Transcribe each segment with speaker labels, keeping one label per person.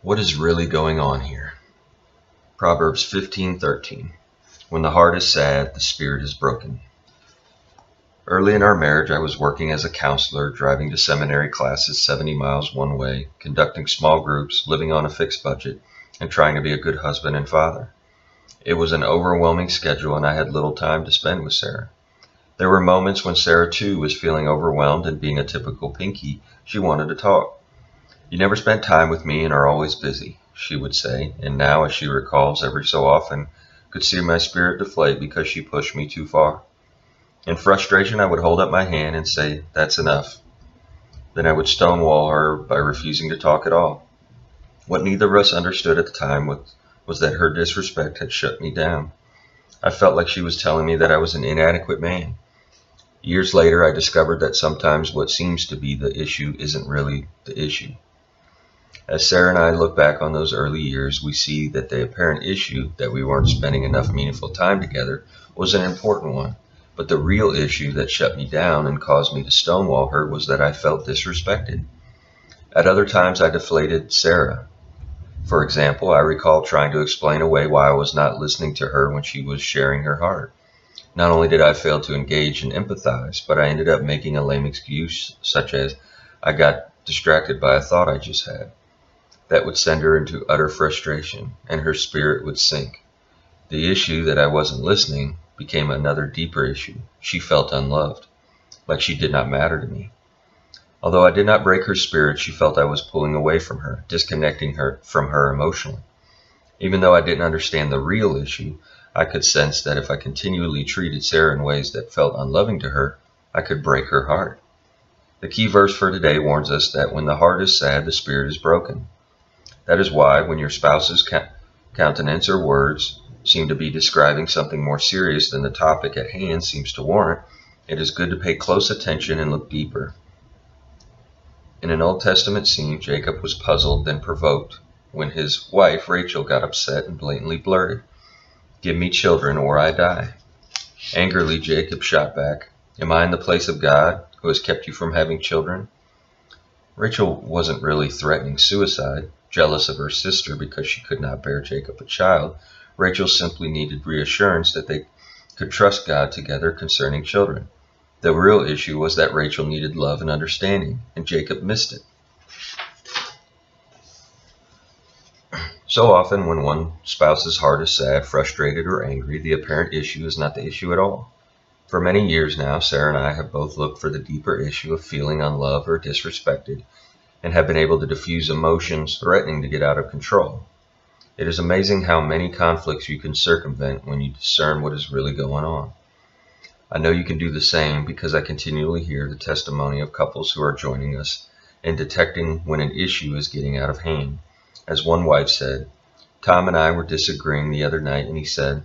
Speaker 1: What is really going on here? Proverbs 15:13. When the heart is sad, the spirit is broken. Early in our marriage, I was working as a counselor, driving to seminary classes 70 miles one way, conducting small groups, living on a fixed budget, and trying to be a good husband and father. It was an overwhelming schedule, and I had little time to spend with Sarah. There were moments when Sarah, too, was feeling overwhelmed, and being a typical Pinky, she wanted to talk. "You never spent time with me and are always busy," she would say, and now, as she recalls, every so often could see my spirit deflate because she pushed me too far. In frustration, I would hold up my hand and say, "That's enough." Then I would stonewall her by refusing to talk at all. What neither of us understood at the time was that her disrespect had shut me down. I felt like she was telling me that I was an inadequate man. Years later, I discovered that sometimes what seems to be the issue isn't really the issue. As Sarah and I look back on those early years, we see that the apparent issue, that we weren't spending enough meaningful time together, was an important one. But the real issue that shut me down and caused me to stonewall her was that I felt disrespected. At other times, I deflated Sarah. For example, I recall trying to explain away why I was not listening to her when she was sharing her heart. Not only did I fail to engage and empathize, but I ended up making a lame excuse, such as, "I got distracted by a thought I just had." That would send her into utter frustration, and her spirit would sink. The issue that I wasn't listening became another deeper issue. She felt unloved, like she did not matter to me. Although I did not break her spirit, she felt I was pulling away from her, disconnecting her from her emotionally. Even though I didn't understand the real issue, I could sense that if I continually treated Sarah in ways that felt unloving to her, I could break her heart. The key verse for today warns us that when the heart is sad, the spirit is broken. That is why, when your spouse's countenance or words seem to be describing something more serious than the topic at hand seems to warrant, it is good to pay close attention and look deeper. In an Old Testament scene, Jacob was puzzled, then provoked, when his wife, Rachel, got upset and blatantly blurted, "Give me children or I die." Angrily, Jacob shot back, "Am I in the place of God, who has kept you from having children?" Rachel wasn't really threatening suicide, jealous of her sister because she could not bear Jacob a child. Rachel simply needed reassurance that they could trust God together concerning children. The real issue was that Rachel needed love and understanding, and Jacob missed it. So often, when one spouse's heart is sad, frustrated, or angry, the apparent issue is not the issue at all. For many years now, Sarah and I have both looked for the deeper issue of feeling unloved or disrespected, and have been able to diffuse emotions threatening to get out of control. It is amazing how many conflicts you can circumvent when you discern what is really going on. I know you can do the same because I continually hear the testimony of couples who are joining us in detecting when an issue is getting out of hand. As one wife said, "Tom and I were disagreeing the other night, and he said,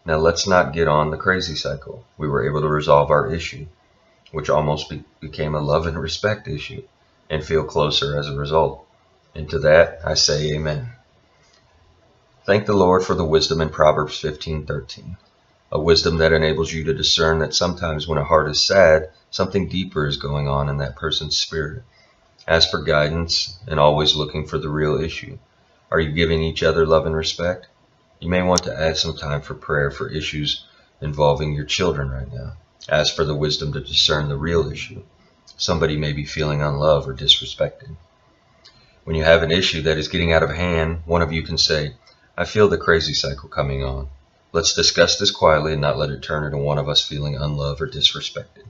Speaker 1: 'Now let's not get on the crazy cycle.' We were able to resolve our issue, which almost became a love and respect issue, and feel closer as a result. And to that I say amen." Thank the Lord for the wisdom in Proverbs 15:13, a wisdom that enables you to discern that sometimes when a heart is sad, something deeper is going on in that person's spirit. As for guidance and always looking for the real issue, are you giving each other love and respect? You may want to add some time for prayer for issues involving your children right now. As for the wisdom to discern the real issue, somebody may be feeling unloved or disrespected. When you have an issue that is getting out of hand, one of you can say, "I feel the crazy cycle coming on. Let's discuss this quietly and not let it turn into one of us feeling unloved or disrespected."